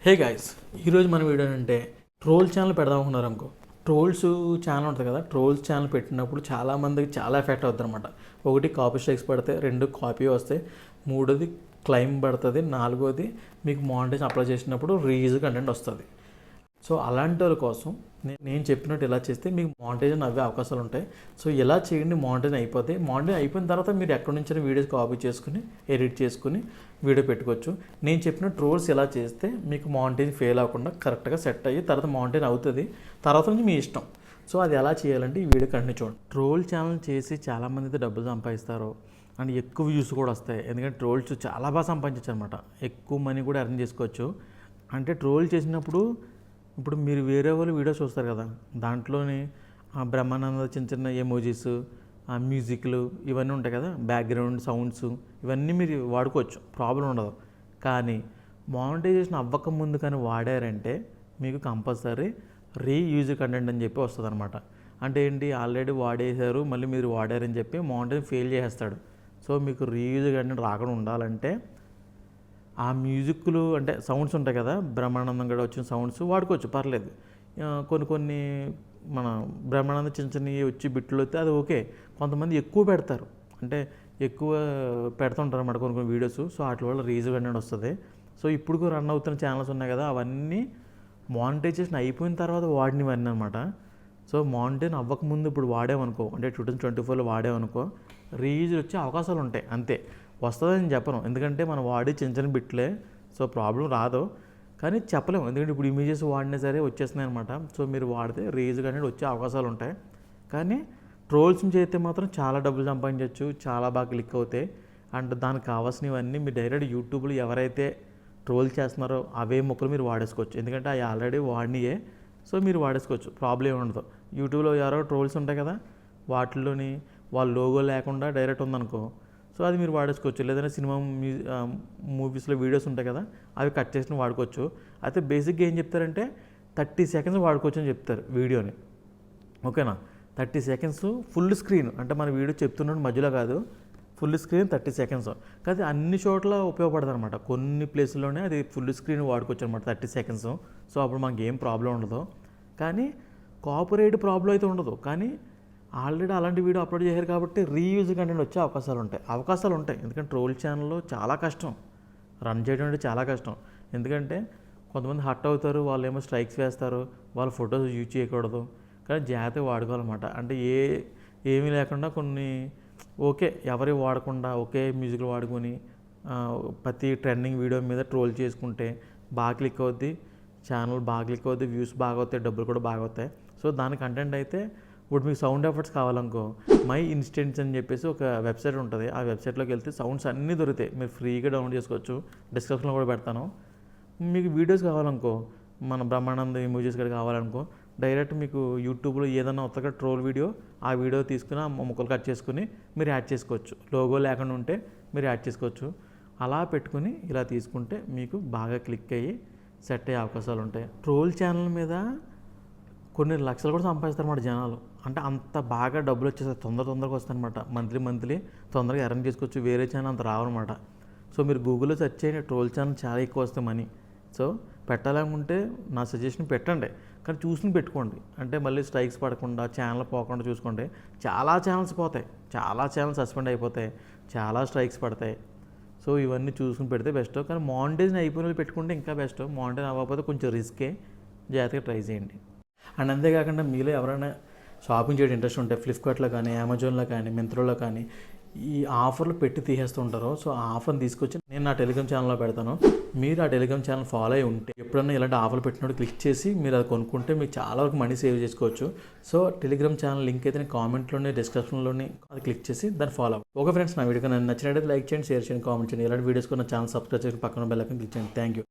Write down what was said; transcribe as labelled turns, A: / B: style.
A: Hey guys, ఈరోజు మన video అంటే ట్రోల్ ఛానల్ పెడదాం అనుకున్నారు అనుకో. ట్రోల్స్ ఛానల్ ఉంటుంది కదా, ట్రోల్స్ ఛానల్ పెట్టినప్పుడు చాలామందికి చాలా ఎఫెక్ట్ అవుతుంది అనమాట. ఒకటి కాపీ స్ట్రైక్స్ పడితే, రెండు కాపీ వస్తాయి, మూడోది క్లైమ్ పడుతుంది, నాలుగోది మీకు మానిటైజేషన్ అప్లై చేసినప్పుడు రీయూజ్ కంటెంట్ వస్తుంది. సో అలాంటి వాళ్ళ కోసం నేను చెప్పినట్టు ఇలా చేస్తే మీకు మానిటైజేషన్ అవ్వే అవకాశాలు ఉంటాయి. సో ఇలా చేయండి, మానిటైజేషన్ అయిపోతాయి. మానిటైజేషన్ అయిపోయిన తర్వాత మీరు ఎక్కడి నుంచి వీడియోస్ కాపీ చేసుకుని ఎడిట్ చేసుకుని వీడియో పెట్టుకోవచ్చు. నేను చెప్పిన ట్రోల్స్ ఎలా చేస్తే మీకు మానిటైజేషన్ ఫెయిల్ అవ్వకుండా కరెక్ట్గా సెట్ అయ్యి తర్వాత మానిటైజేషన్ అవుతుంది. తర్వాత నుంచి మీ ఇష్టం. సో అది ఎలా చేయాలంటే ఈ వీడియో కంటిన్యూ చూడండి. ట్రోల్ ఛానల్ చేసి చాలామంది అయితే డబ్బులు సంపాదిస్తారు అండ్ ఎక్కువ వ్యూస్ కూడా వస్తాయి. ఎందుకంటే ట్రోల్స్ చాలా బాగా సంపాదించవచ్చు అనమాట. ఎక్కువ మనీ కూడా ఎర్న్ చేసుకోవచ్చు. అంటే ట్రోల్ చేసినప్పుడు ఇప్పుడు మీరు వేరే వాళ్ళు వీడియోస్ చూస్తారు కదా, దాంట్లోని బ్రహ్మానంద చిన్న చిన్న ఎమోజీస్, మ్యూజిక్లు ఇవన్నీ ఉంటాయి కదా, బ్యాక్గ్రౌండ్ సౌండ్స్ ఇవన్నీ మీరు వాడుకోవచ్చు, ప్రాబ్లం ఉండదు. కానీ మానిటైజేషన్ అవ్వక ముందు కానీ వాడారంటే మీకు కంపల్సరీ రీయూజ్ కంటెంట్ అని చెప్పి వస్తుంది అనమాట. అంటే ఏంటి, ఆల్రెడీ వాడేశారు మళ్ళీ మీరు వాడారని చెప్పి మానిటైజేషన్ ఫెయిల్ చేసేస్తాడు. సో మీకు రీయూజ్ కంటెంట్ రాకుండా ఉండాలంటే ఆ మ్యూజిక్లు అంటే సౌండ్స్ ఉంటాయి కదా, బ్రహ్మానందం కూడా వచ్చిన సౌండ్స్ వాడుకోవచ్చు, పర్లేదు. కొన్ని మన బ్రహ్మానందం చిన్న చిన్నవి వచ్చి బిట్లు వస్తే అది ఓకే. కొంతమంది ఎక్కువ పెడతారు, అంటే ఎక్కువ పెడుతుంటారు అన్నమాట కొన్ని వీడియోస్. సో వాటి వల్ల రీజన్ అనేది వస్తుంది. సో ఇప్పుడు రన్ అవుతున్న ఛానల్స్ ఉన్నాయి కదా, అవన్నీ మానిటైజేషన్ అయిపోయిన తర్వాత వాడినవన్నీ అనమాట. సో మానిటైజేషన్ అవ్వకముందు ఇప్పుడు వాడేమనుకో, అంటే 2024లో వాడేమనుకో, రీయూజ్ వచ్చే అవకాశాలు ఉంటాయి. అంతే, వస్తుందని చెప్పను, ఎందుకంటే మనం వాడి చిన్న చిన్న బిట్లే. సో ప్రాబ్లం రాదు, కానీ చెప్పలేము. ఎందుకంటే ఇప్పుడు ఇమేజెస్ వాడినా సరే వచ్చేస్తున్నాయి అనమాట. సో మీరు వాడితే రీయూజ్ అనేది వచ్చే అవకాశాలు ఉంటాయి. కానీ ట్రోల్స్ చేస్తే మాత్రం చాలా డబ్బులు సంపాదించవచ్చు, చాలా బాగా క్లిక్ అవుతాయి. అండ్ దానికి కావాల్సినవన్నీ మీరు డైరెక్ట్ యూట్యూబ్లో ఎవరైతే ట్రోల్ చేస్తున్నారో అవే మొక్కలు మీరు వాడేసుకోవచ్చు. ఎందుకంటే అవి ఆల్రెడీ వాడినయే. సో మీరు వాడేసుకోవచ్చు, ప్రాబ్లం ఏమి ఉండదు. యూట్యూబ్లో ఎవరో ట్రోల్స్ ఉంటాయి కదా, వాటిల్లోని వాళ్ళ లోగో లేకుండా డైరెక్ట్ ఉందనుకో, సో అది మీరు వాడేసుకోవచ్చు. లేదంటే సినిమా మూవీస్లో వీడియోస్ ఉంటాయి కదా, అవి కట్ చేసిన వాడుకోవచ్చు. అయితే బేసిక్గా ఏం చెప్తారంటే 30 సెకండ్స్ వాడుకోవచ్చు అని చెప్తారు వీడియోని, ఓకేనా. 30 సెకండ్స్ ఫుల్ స్క్రీన్, అంటే మన వీడియో చెప్తున్నాడు మధ్యలో కాదు, ఫుల్ స్క్రీన్ 30 సెకండ్స్. కానీ అన్ని చోట్ల ఉపయోగపడుతుంది అనమాట. కొన్ని ప్లేసుల్లోనే అది ఫుల్ స్క్రీన్ వాడుకోవచ్చు అనమాట 30 సెకండ్స్. సో అప్పుడు మనకి ఏం ప్రాబ్లం ఉండదు. కానీ కాపీరైట్ ప్రాబ్లం అయితే ఉండదు. కానీ ఆల్రెడీ అలాంటి వీడియో అప్లోడ్ చేశారు కాబట్టి రీయూజ్ కంటెంట్ వచ్చే అవకాశాలు ఉంటాయి. ఎందుకంటే ట్రోల్ ఛానల్లో చాలా కష్టం రన్ చేయడం అంటే, చాలా కష్టం. ఎందుకంటే కొంతమంది హర్ట్ అవుతారు, వాళ్ళు ఏమో స్ట్రైక్స్ వేస్తారు, వాళ్ళ ఫొటోస్ యూజ్ చేయకూడదు. కానీ జాగ్రత్తగా వాడుకోవాలన్నమాట. అంటే ఏమీ లేకుండా కొన్ని ఓకే ఎవరి వాడకుండా ఒకే మ్యూజిక్లు వాడుకొని ప్రతి ట్రెండింగ్ వీడియో మీద ట్రోల్ చేసుకుంటే బాగా క్లిక్ అవుద్ది, ఛానల్ బాగా క్లిక్ అవుద్ది, వ్యూస్ బాగా అవుతాయి, డబ్బులు కూడా బాగా అవుతాయి. సో దాని కంటెంట్ అయితే ఇప్పుడు మీకు సౌండ్ ఎఫెక్ట్స్ కావాలనుకో, మై ఇన్స్టెంట్స్ అని చెప్పేసి ఒక వెబ్సైట్ ఉంటుంది. ఆ వెబ్సైట్లోకి వెళ్తే సౌండ్స్ అన్నీ దొరుకుతాయి, మీరు ఫ్రీగా డౌన్లోడ్ చేసుకోవచ్చు. డిస్క్రిప్షన్లో కూడా పెడతాను. మీకు వీడియోస్ కావాలనుకో, మన బ్రహ్మానంద ఇమోజీస్ కూడా కావాలనుకో, డైరెక్ట్ మీకు యూట్యూబ్లో ఏదైనా కొత్తగా ట్రోల్ వీడియో, ఆ వీడియో తీసుకుని ఆ ముక్కలు కట్ చేసుకుని మీరు యాడ్ చేసుకోవచ్చు. లోగో లేకుండా ఉంటే మీరు యాడ్ చేసుకోవచ్చు. అలా పెట్టుకుని ఇలా తీసుకుంటే మీకు బాగా క్లిక్ అయ్యి సెట్ అయ్యే అవకాశాలు ఉంటాయి. ట్రోల్ ఛానల్ మీద కొన్ని లక్షలు కూడా సంపాదిస్తారు అన్నమాట జనాలు. అంటే అంత బాగా డబ్బులు వచ్చేస్తాయి, తొందరగా వస్తాయి అనమాట. మంత్లీ తొందరగా ఎర్న్ చేసుకోవచ్చు. వేరే ఛానల్ అంత రావన్నమాట. సో మీరు గూగుల్లో సెర్చ్ చేయండి, ట్రోల్ ఛానల్ చాలా ఎక్కువ వస్తాయి మనీ. సో పెట్టాలనుకుంటే నా సజెషన్ పెట్టండి, కానీ చూసుకుని పెట్టుకోండి. అంటే మళ్ళీ స్ట్రైక్స్ పడకుండా, ఛానల్ పోకుండా చూసుకోండి. చాలా ఛానల్స్ పోతాయి, చాలా ఛానల్స్ సస్పెండ్ అయిపోతాయి, చాలా స్ట్రైక్స్ పడతాయి. సో ఇవన్నీ చూసుకుని పెడితే బెస్ట్. కానీ మానిటైజేషన్ అయిపోయిన పెట్టుకుంటే ఇంకా బెస్ట్. మానిటైజేషన్ అవ్వకపోతే కొంచెం రిస్కే, జాగ్రత్తగా ట్రై చేయండి. అండ్ అంతేకాకుండా మీలో ఎవరైనా షాపింగ్ చేయడం ఇంట్రెస్ట్ ఉంటే ఫ్లిప్కార్ట్లో కానీ, అమెజాన్లో కానీ, మింత్రాలో కానీ ఈ ఆఫర్లు పెట్టి తీసేస్తూ ఉంటారు. సో ఆ ఆఫర్ని తీసుకొచ్చి నేను నా టెలిగ్రామ్ ఛానల్లో పెడతాను. మీరు ఆ టెలిగ్రామ్ ఛానల్ ఫాలో అయి ఉంటే ఎప్పుడన్నా ఇలాంటి ఆఫర్లు పెట్టినప్పుడు క్లిక్ చేసి మీరు అది కొనుక్కుంటే మీకు చాలా వరకు మనీ సేవ్ చేసుకోవచ్చు. సో టెలిగ్రామ్ ఛానల్ లింక్ అయితే నేను కామెంట్లోనే, డిస్క్రిప్షన్లోనే అది క్లిక్ చేసి దాన్ని ఫాలో అవ్వండి. ఓకే ఫ్రెండ్స్, నా వీడియో నచ్చినట్లయితే లైక్ చేయండి, షేర్ చేయండి, కామెంట్ చేయండి. ఇలాంటి వీడియోస్ కూడా నా ఛానల్ సబ్స్క్రైబ్ చేసి పక్కన బెల్ ఐకాన్ క్లిక్ చేయండి. Thank you.